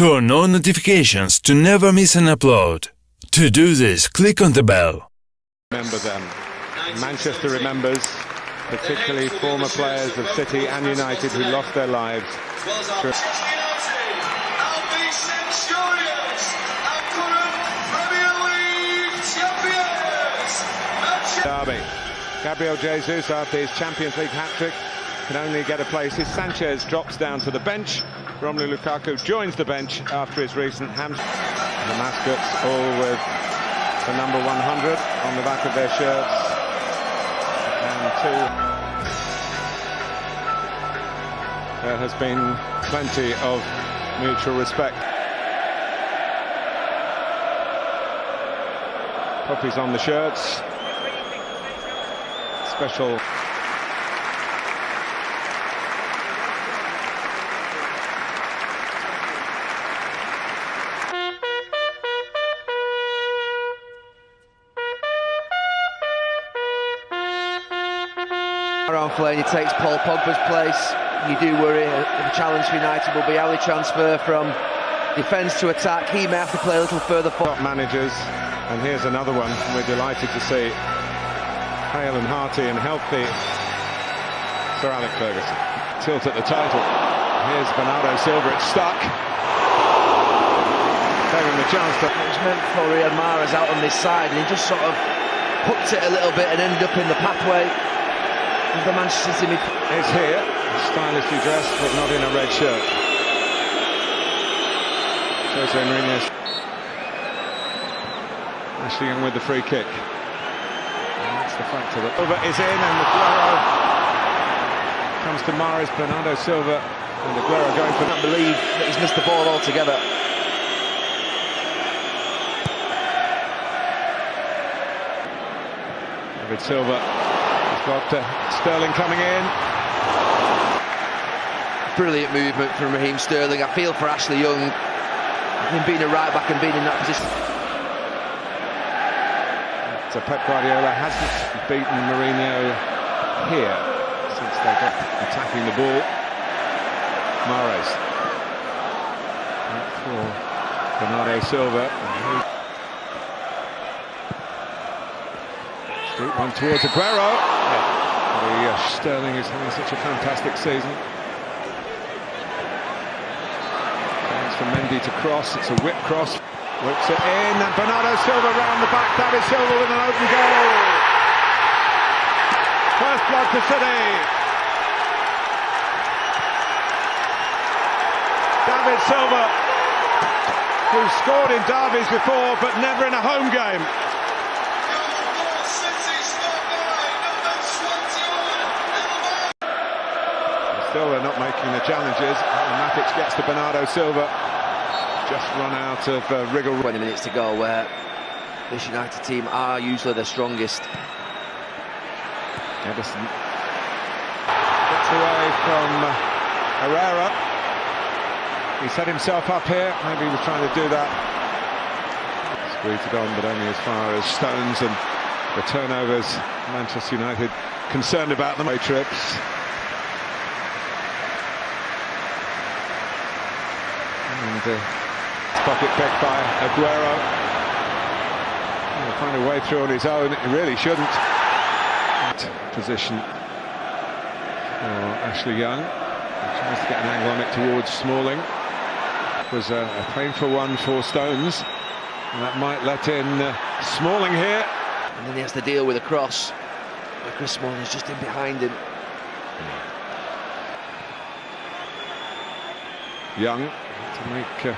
Turn on notifications to never miss an upload. To do this, click on the bell. Remember them. Manchester remembers, particularly former players of City and United who lost their lives. Derby. Gabriel Jesus, after his Champions League hat-trick, can only get a place. His Sanchez drops down to the bench. Romelu Lukaku joins the bench after his recent hamstring. The mascots all with the number 100 on the back of their shirts. And there has been plenty of mutual respect. Poppies on the shirts. Special. Fellaini takes Paul Pogba's place. You do worry the challenge for United will be how they transfer from defence to attack. He may have to play a little further forward. Top managers, and here's another one we're delighted to see. Hale and hearty and healthy Sir Alex Ferguson. Tilt at the title. Here's Bernardo Silva, it's stuck. Gave him the chance to... It was meant for Riyad Mahrez out on this side, and he just sort of hooked it a little bit and ended up in the pathway. The Manchester City is here, stylishly dressed, but not in a red shirt. Jose Mourinho. Ashley Young with the free kick. And that's the factor that Silva is in, and Aguero comes to Mahrez, Bernardo Silva, and Aguero going for... I can't believe that he's missed the ball altogether. David Silva. Got Sterling coming in. Brilliant movement from Raheem Sterling. I feel for Ashley Young, him being a right back and being in that position. So Pep Guardiola hasn't beaten Mourinho here since they got attacking the ball. Mahrez for Bernardo Silva. Street one towards Aguero. Sterling is having such a fantastic season. Chance for Mendy to cross. It's a whip cross. Whips it in, and Bernardo Silva round the back. David Silva with an open goal. First blood to City. David Silva, who scored in derbies before, but never in a home game. Still they're not making the challenges. Matic gets to Bernardo Silva. Just run out of wriggle. 20 minutes to go where this United team are usually the strongest. Edison gets away from Herrera. He set himself up here. Maybe he was trying to do that. Squeezed it on, but only as far as Stones, and the turnovers. Manchester United concerned about them. Trips. And pocket pick by Aguero. He'll find a way through on his own. He really shouldn't. Position for Ashley Young. He tries to get an angle on it towards Smalling. It was a painful one for Stones. And that might let in Smalling here. And then he has to deal with a cross. Chris Smalling's just in behind him. Young to make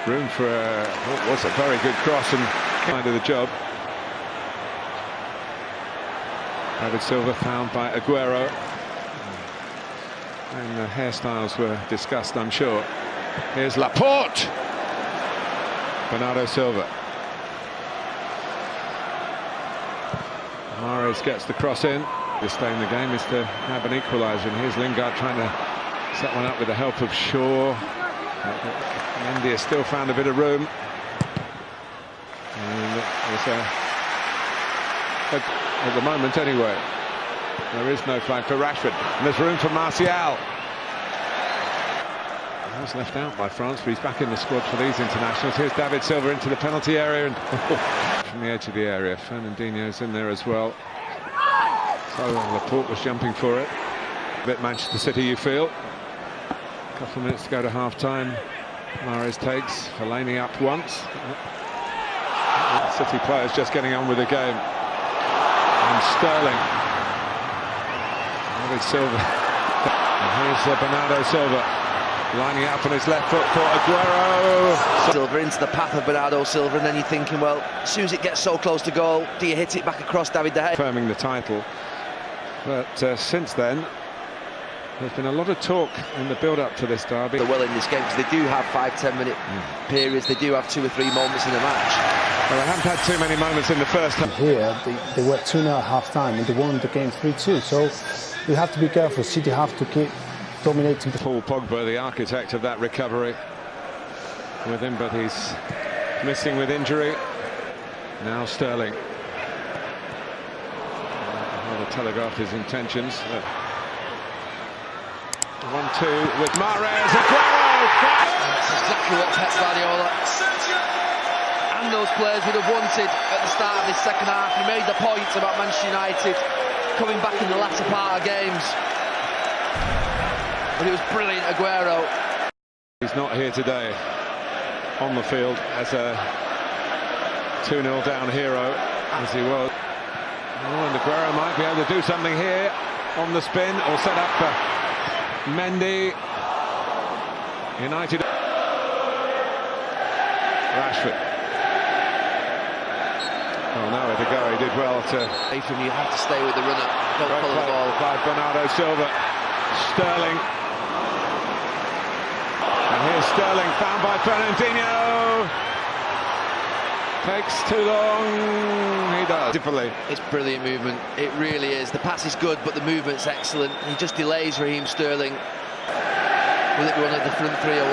room for what was a very good cross and kind of the job. David Silva found by Aguero. And the hairstyles were discussed, I'm sure. Here's Laporte. Bernardo Silva. Mahrez gets the cross in. To stay in the game is to have an equaliser. And here's Lingard trying to set one up with the help of Shaw. Mendy has still found a bit of room. And there's at the moment anyway, there is no flag for Rashford. And there's room for Martial. was left out by France, but he's back in the squad for these internationals. Here's David Silva into the penalty area and from the edge of the area. Fernandinho's in there as well. So Laporte was jumping for it. A bit Manchester City, you feel. A couple of minutes to go to half-time. Mahrez takes, Fellaini up once. City players just getting on with the game. And Sterling. David Silva. And here's Bernardo Silva. Lining up on his left foot for Aguero. Silva into the path of Bernardo Silva, and then you're thinking, well, as soon as it gets so close to goal, do you hit it back across David De Gea? Confirming the title. But since then, there's been a lot of talk in the build-up to this derby. They're well in this game because they do have 5-10 minute periods. They do have 2 or 3 moments in a match. Well, they haven't had too many moments in the first half. Here, they were 2-0 at half-time and they won the game 3-2. So you have to be careful. City have to keep dominating. Paul Pogba, the architect of that recovery, with him, but he's missing with injury. Now Sterling. Telegraphed his intentions. 1-2 with Mahrez. Aguero! That's exactly what Pep Guardiola and those players would have wanted at the start of this second half. He made the point about Manchester United coming back in the latter part of games. But it was brilliant, Aguero. He's not here today on the field as a 2-0 down hero as he was. Oh, and Aguero might be able to do something here on the spin or set up Mendy. United. Rashford. Oh, nowhere to go. He did well to. From you have to stay with the runner. Don't follow the ball. By Bernardo Silva. Sterling. And here's Sterling, found by Fernandinho. Takes too long. He does. It's brilliant movement. It really is. The pass is good, but the movement's excellent. He just delays Raheem Sterling. Will it be one of the front 3 or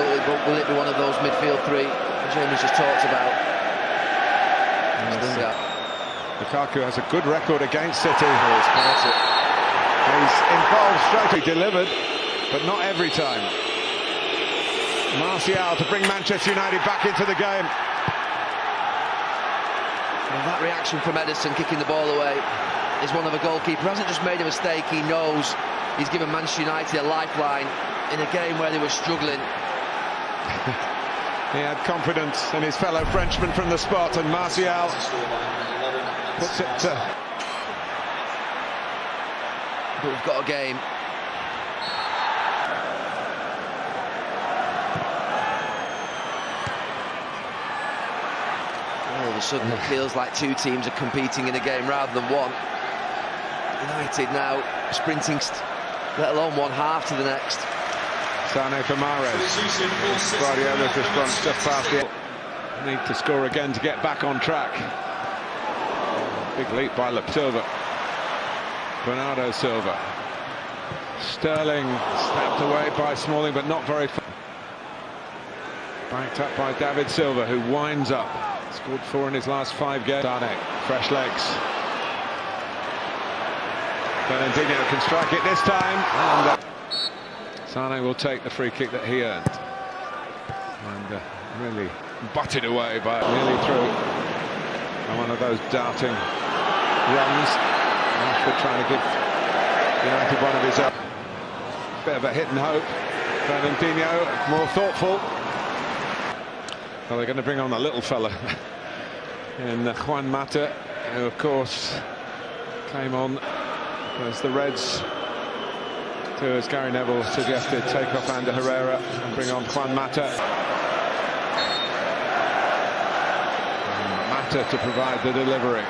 will it be one of those midfield 3 Jamie's just talked about? Lukaku has a good record against City. He's involved straight. He delivered, but not every time. Martial to bring Manchester United back into the game. Well, that reaction from Ederson kicking the ball away is one of a goalkeeper. He hasn't just made a mistake, he knows he's given Manchester United a lifeline in a game where they were struggling. He had confidence in his fellow Frenchman from the spot, and Martial puts it to... But we've got a game. All of a sudden it feels like 2 teams are competing in a game rather than one. United now sprinting, let alone one half to the next. Sane for Mahrez. Guardiola's response just past the... Need to score again to get back on track. Big leap by Silva. Bernardo Silva. Sterling snapped away by Smalling, but not very far. Backed up by David Silva, who winds up. Scored 4 in his last 5 games. Sane, fresh legs. Fernandinho can strike it this time. And Sane will take the free kick that he earned. And really butted away by nearly through. And one of those darting runs. Rashford trying to give United one of his own. Bit of a hit and hope. Fernandinho more thoughtful. Well, they're going to bring on a little fella in Juan Mata, who of course came on as the Reds, to, as Gary Neville suggested, take off Ander Herrera and bring on Juan Mata. And Mata to provide the delivery.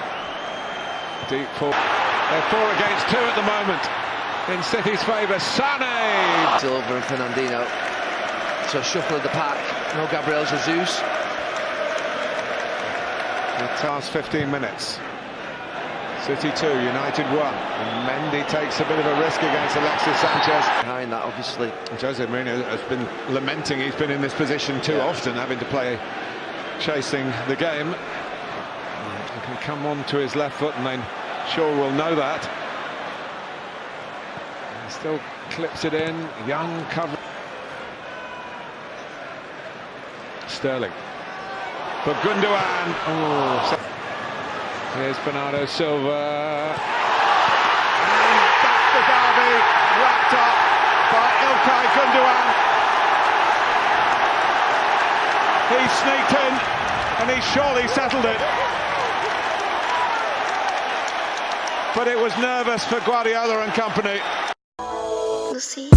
Deep 4. They're 4 against 2 at the moment in City's favour. Sane! Silva and Fernandinho. So shuffle of the pack. No Gabriel Jesus. The last 15 minutes. City 2, United 1. And Mendy takes a bit of a risk against Alexis Sanchez. Behind that, obviously. Jose Mourinho has been lamenting he's been in this position too often, having to play chasing the game. He can come on to his left foot, and then Shaw will know that. He still clips it in. Young cover. Sterling. But Gundogan. Oh. Here's Bernardo Silva. And that's the derby wrapped up by Ilkay Gundogan. He sneaked in and he surely settled it. But it was nervous for Guardiola and company. Lucy.